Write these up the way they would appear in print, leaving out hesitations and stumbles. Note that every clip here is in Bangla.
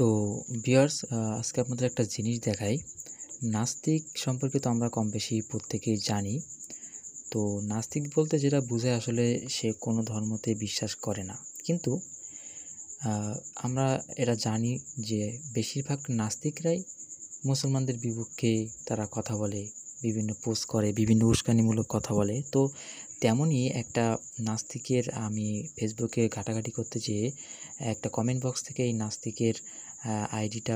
তো ভিউয়ার্স আজকে আপনাদের একটা জিনিস দেখাই। নাস্তিক সম্পর্কে তো আমরা কম বেশি প্রত্যেকেই জানি। তো নাস্তিক বলতে যেটা বোঝায় আসলে সে কোনো ধর্মতে বিশ্বাস করে না। কিন্তু আ আমরা এটা জানি যে বেশিরভাগ নাস্তিকরাই মুসলমানদের বিপক্ষে তারা কথা বলে, বিভিন্ন পোস্ট করে, বিভিন্ন উস্কানিমূলক কথা বলে। তো তেমনই একটা নাস্তিকের আমি ফেসবুকে ঘাটাঘাটি করতে যেয়ে একটা কমেন্ট বক্স থেকে এই নাস্তিকের আইডিটা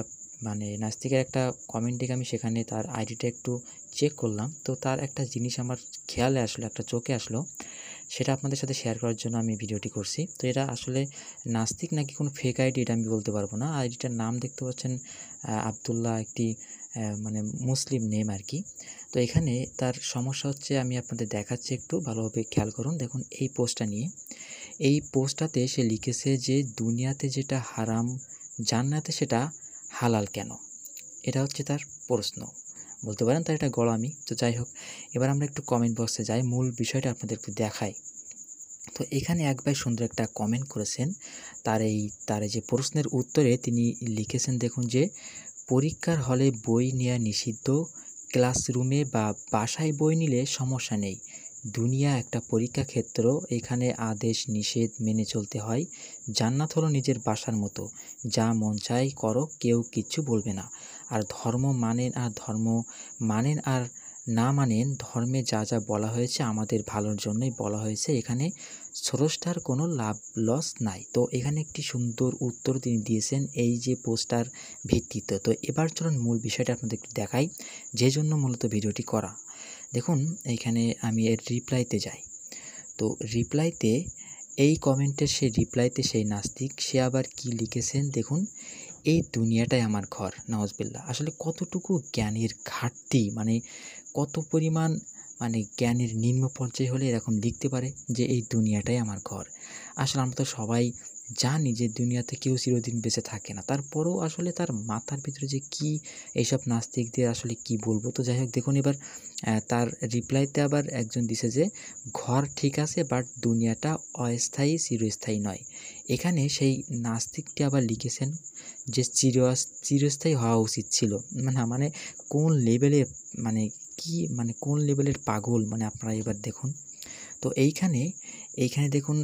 নাস্তিকের একটা কমেন্ট দেখে আমি সেখানে তার আইডিটা একটু চেক করলাম। তো তার একটা জিনিস আমার খেয়ালে আসলো, একটা চোখে আসলো। সেটা আপনাদের সাথে শেয়ার করার জন্য আমি ভিডিওটি করছি। তো এটা আসলে নাস্তিক নাকি কোনো ফেক আইডি এটা আমি বলতে পারবো না। আইডিটার নাম দেখতে পাচ্ছেন আব্দুল্লাহ, একটি মুসলিম নেম আরকি। তো এখানে তার সমস্যা হচ্ছে, আমি আপনাদের দেখাচ্ছি, একটু ভালোভাবে খেয়াল করুন। দেখুন এই পোস্টটা নিয়ে। এই পোস্টটাতে সে লিখেছে যে দুনিয়াতে যেটা হারাম জান্নাতে সেটা হালাল কেন? এটা হচ্ছে তার প্রশ্ন। বলতে পারেন তার এটা গোঁড়ামি। তো যাই হোক, এবার আমরা একটু কমেন্ট বক্সে যাই, মূল বিষয়টা আপনাদেরকে দেখাই। তো এখানে এক ভাই সুন্দর একটা কমেন্ট করেছেন। তার এই যে প্রশ্নের উত্তরে তিনি লিখেছেন, দেখুন যে পরীক্ষার হলে বই নেয়া নিষিদ্ধ, ক্লাসরুমে বা বাসায় বই নিলে সমস্যা নেই। দুনিয়া একটা পরীক্ষা ক্ষেত্র, এখানে আদেশ নিষেধ মেনে চলতে হয়। জান্নাত হলো নিজের বাসার মতো, যা মন চায় করো, কেউ কিচ্ছু বলবে না। আর ধর্ম মানেন আর না মানেন, ধর্মে যা যা বলা হয়েছে আমাদের ভালোর জন্যই বলা হয়েছে, এখানে স্রষ্টার কোনো লাভ লস নাই। তো এখানে একটি সুন্দর উত্তর তিনি দিয়েছেন এই যে পোস্টার ভিত্তিতে। তো এবার চলুন মূল বিষয়টা আপনাদের একটু দেখাই, যে জন্য মূলত ভিডিওটি করা। দেখুন এইখানে আমি এর রিপ্লাইতে যাই। তো রিপ্লাইতে এই কমেন্টের সেই নাস্তিক সে আবার কি লিখেছেন দেখুন, এই দুনিয়াটাই আমার ঘর। নাউজুবিল্লাহ। আসলে কতটুকু জ্ঞানের ঘাটতি, কত পরিমাণ জ্ঞানের নিম্ন পর্যায় হলে এরকম লিখতে পারে যে এই দুনিয়াটাই আমার ঘর। আসলে আমরা তো সবাই জানি যে দুনিয়াতে কেউ চিরদিন বেঁচে থাকে না। তারপরেও আসলে তার মাথার ভিতরে যে কী, এইসব নাস্তিকদের আসলে কি বলবো। তো যাই হোক, দেখুন এবার তার রিপ্লাইতে আবার একজন দিছে যে ঘর ঠিক আছে, বাট দুনিয়াটা অস্থায়ী, চিরস্থায়ী নয়। এখানে সেই নাস্তিকটি আবার লিখেছেন যে চিরস্থায়ী হওয়া উচিত ছিল। মানে কোন লেভেলের মানে কি কোন লেভেলের পাগল, আপনারা এবার দেখুন। তো এইখানে দেখুন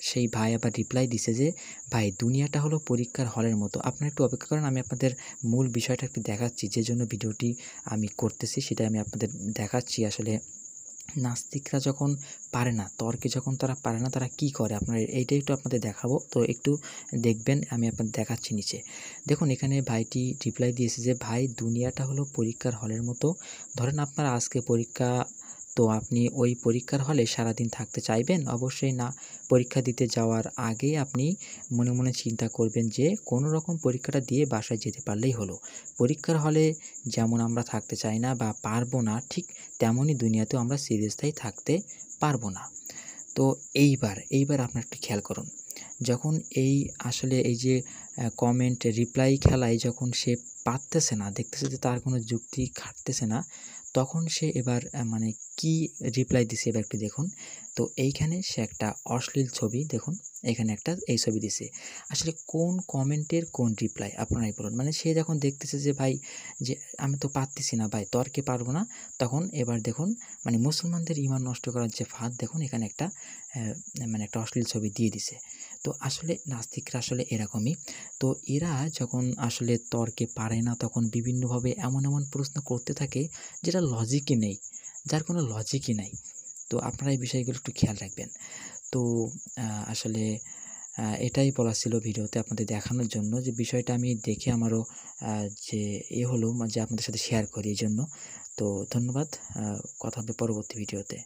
সেই ভাই আবার রিপ্লাই দিছে যে ভাই দুনিয়াটা হলো পরীক্ষার হলের মতো। আপনারা একটু অপেক্ষা করেন, আমি আপনাদের মূল বিষয়টা একটু দেখাচ্ছি, যে জন্য ভিডিওটি আমি করতেছি সেটা আমি আপনাদের দেখাচ্ছি। আসলে নাস্তিকরা যখন পারে না, তর্কে যখন তারা পারে না, তারা কি করে আপনার এইটাই একটু আপনাদের দেখাবো। তো একটু দেখবেন, আমি আপনাদের দেখাচ্ছি নিচে। দেখুন এখানে ভাইটি রিপ্লাই দিয়েছে যে ভাই দুনিয়াটা হলো পরীক্ষার হলের মতো। ধরেন আপনার আজকে পরীক্ষা, তো আপনি ওই পরীক্ষার হলে সারাদিন থাকতে চাইবেন? অবশ্যই না। পরীক্ষা দিতে যাওয়ার আগেই আপনি মনে মনে চিন্তা করবেন যে কোনো রকম পরীক্ষাটা দিয়ে বাসায় যেতে পারলেই হলো। পরীক্ষার হলে যেমন আমরা থাকতে চাই না বা পারবো না, ঠিক তেমনই দুনিয়াতেও আমরা চিরস্থায়ী থাকতে পারবো না। তো এইবার আপনারা একটু খেয়াল করুন। যখন আসলে এই যে কমেন্ট রিপ্লাই খেলায় যখন সে পারতেছে না, দেখতেছে যে তার কোনো যুক্তি খাটতেছে না, তখন সে এবার কি রিপ্লাই দিছে এবার একটু দেখুন। তো এইখানে সে একটা অশ্লীল ছবি, দেখুন এখানে একটা এই ছবি দিছে। আসলে কোন কমেন্টের কোন রিপ্লাই আপনারাই বলুন। সে যখন দেখতেছে যে ভাই, যে আমি তো পারতেছি না ভাই, তর্কে পারবো না, তখন এবার দেখুন মুসলমানদের ঈমান নষ্ট করার যে ফাঁদ, দেখুন এখানে একটা একটা অশ্লীল ছবি দিয়ে দিছে। তো আসলে নাস্তিকরা আসলে এরকমই। তো এরা যখন আসলে তর্কে পারে না, তখন বিভিন্নভাবে এমন প্রশ্ন করতে থাকে যেটা লজিকই নেই, যার কোনো লজিকই নাই। তো আপনারা এই বিষয়গুলো একটু খেয়াল রাখবেন। তো আসলে এটাই বলা ছিল ভিডিওতে আপনাদের দেখানোর জন্য, যে বিষয়টা আমি দেখে আমারও যে হলো যে আপনাদের সাথে শেয়ার করি, এইজন্য। তো ধন্যবাদ। কথা হবে পরবর্তী ভিডিওতে।